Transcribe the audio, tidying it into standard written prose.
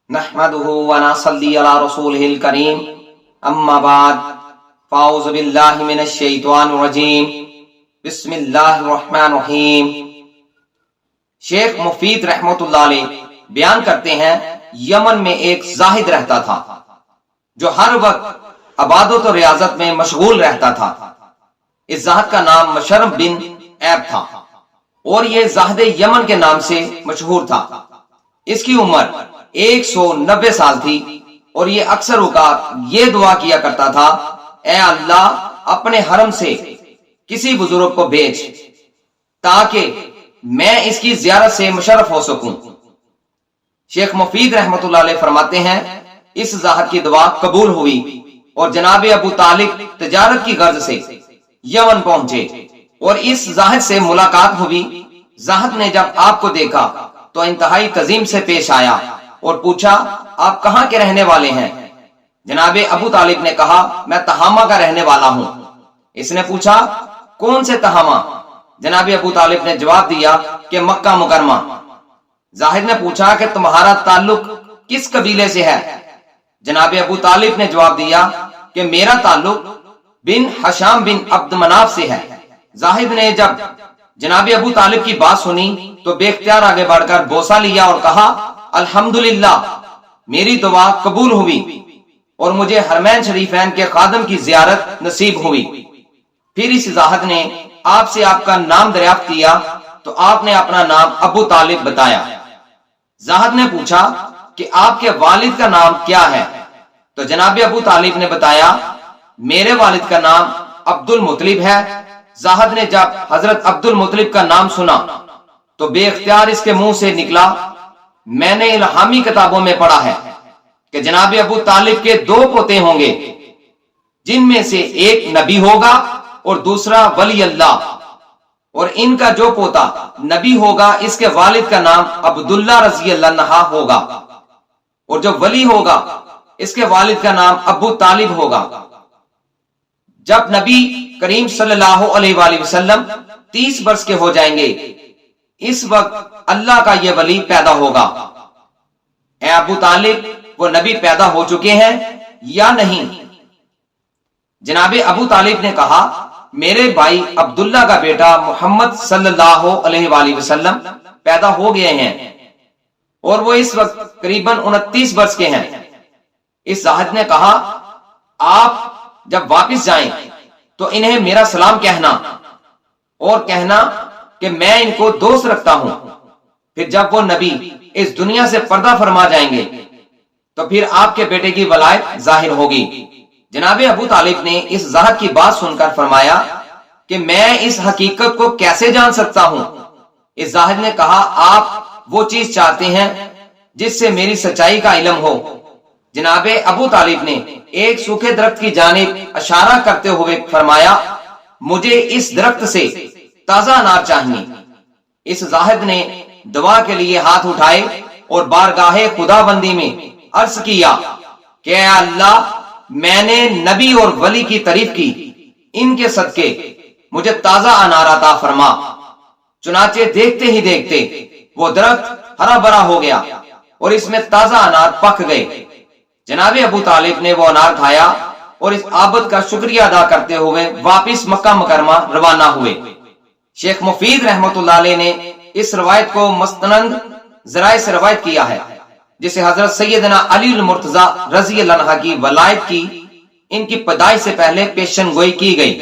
نحمده ونصلي على رسوله الكريم اما بعد فاعوذ باللہ من الشیطان الرجیم بسم اللہ الرحمن الرحیم۔ شیخ مفید رحمت اللہ علیہ بیان کرتے ہیں یمن میں ایک زاہد رہتا تھا جو ہر وقت عبادت و ریاضت میں مشغول رہتا تھا۔ اس زاہد کا نام مشرم بن عیب تھا اور یہ زاہد یمن کے نام سے مشہور تھا۔ اس کی عمر 190 سال تھی اور یہ اکثر اوقات یہ دعا کیا کرتا تھا، اے اللہ اپنے حرم سے کسی بزرگ کو بھیج تاکہ میں اس کی زیارت سے مشرف ہو سکوں۔ شیخ مفید رحمت اللہ علیہ فرماتے ہیں اس زاہد کی دعا قبول ہوئی اور جناب ابو طالب تجارت کی غرض سے یمن پہنچے اور اس زاہد سے ملاقات ہوئی۔ زاہد نے جب آپ کو دیکھا تو انتہائی تعظیم سے پیش آیا اور پوچھا، آپ کہاں کے رہنے والے ہیں؟ جناب ابو طالب نے کہا، میں تہامہ کا رہنے والا ہوں۔ اس نے پوچھا، کون سے تہامہ؟ جناب ابو طالب نے جواب دیا کہ مکہ مکرمہ۔ زاہد نے پوچھا کہ تمہارا تعلق کس قبیلے سے ہے؟ جناب ابو طالب نے جواب دیا کہ میرا تعلق بن حشام بن عبد مناف سے ہے۔ زاہد نے جب جناب ابو طالب کی بات سنی تو بے اختیار آگے بڑھ کر بوسہ لیا اور کہا، الحمدللہ میری دعا قبول ہوئی اور مجھے حرمین شریفین کے خادم کی زیارت نصیب ہوئی۔ پھر اس زاہد نے آپ سے آپ کا نام دریافت کیا تو آپ نے اپنا نام ابو طالب بتایا۔ زاہد نے پوچھا کہ آپ کے والد کا نام کیا ہے؟ تو جناب ابو طالب نے بتایا، میرے والد کا نام عبد المطلب ہے۔ زاہد نے جب حضرت عبد المطلب کا نام سنا تو بے اختیار اس کے منہ سے نکلا، میں نے الہامی کتابوں میں پڑھا ہے کہ جناب ابو طالب کے 2 پوتے ہوں گے جن میں سے ایک نبی ہوگا اور دوسرا ولی اللہ، اور ان کا جو پوتا نبی ہوگا اس کے والد کا نام عبداللہ رضی اللہ عنہ ہوگا، اور جو ولی ہوگا اس کے والد کا نام ابو طالب ہوگا۔ جب نبی کریم صلی اللہ علیہ وآلہ وسلم 30 برس کے ہو جائیں گے اس وقت اللہ کا یہ ولی پیدا ہوگا۔ اے ابو طالب، وہ نبی پیدا ہو چکے ہیں یا نہیں؟ جناب ابو طالب نے کہا، میرے بھائی عبداللہ کا بیٹا محمد صلی اللہ علیہ وآلہ وسلم پیدا ہو گئے ہیں اور وہ اس وقت قریباً 29 برس کے ہیں۔ اس زاہد نے کہا، آپ جب واپس جائیں تو انہیں میرا سلام کہنا اور کہنا کہ میں ان کو دوست رکھتا ہوں۔ پھر جب وہ نبی اس دنیا سے پردہ فرما جائیں گے تو پھر آپ کے بیٹے کی ولایت ظاہر ہوگی۔ جناب ابو طالب نے اس زاہد کی بات سن کر فرمایا کہ میں اس حقیقت کو کیسے جان سکتا ہوں؟ اس زاہد نے کہا، آپ وہ چیز چاہتے ہیں جس سے میری سچائی کا علم ہو۔ جناب ابو طالب نے ایک سوکھے درخت کی جانب اشارہ کرتے ہوئے فرمایا، مجھے اس درخت سے تازہ انار چاہیے۔ اس زاہد نے دعا کے لیے ہاتھ اٹھائے اور بارگاہ خدا بندی میں عرض کیا کہ اے اللہ، میں نے نبی اور ولی کی تعریف کی، ان کے صدقے مجھے تازہ انار عطا فرما۔ چنانچہ دیکھتے ہی دیکھتے وہ درخت ہرا بھرا ہو گیا اور اس میں تازہ انار پک گئے۔ جناب ابو طالب نے وہ انار کھایا اور اس عابد کا شکریہ ادا کرتے ہوئے واپس مکہ مکرمہ روانہ ہوئے۔ شیخ مفید رحمت اللہ علیہ نے اس روایت کو مستند ذرائع سے روایت کیا ہے، جسے حضرت سیدنا علی المرتضی رضی اللہ عنہ کی ولایت کی ان کی پیدائش سے پہلے پیشن گوئی کی گئی۔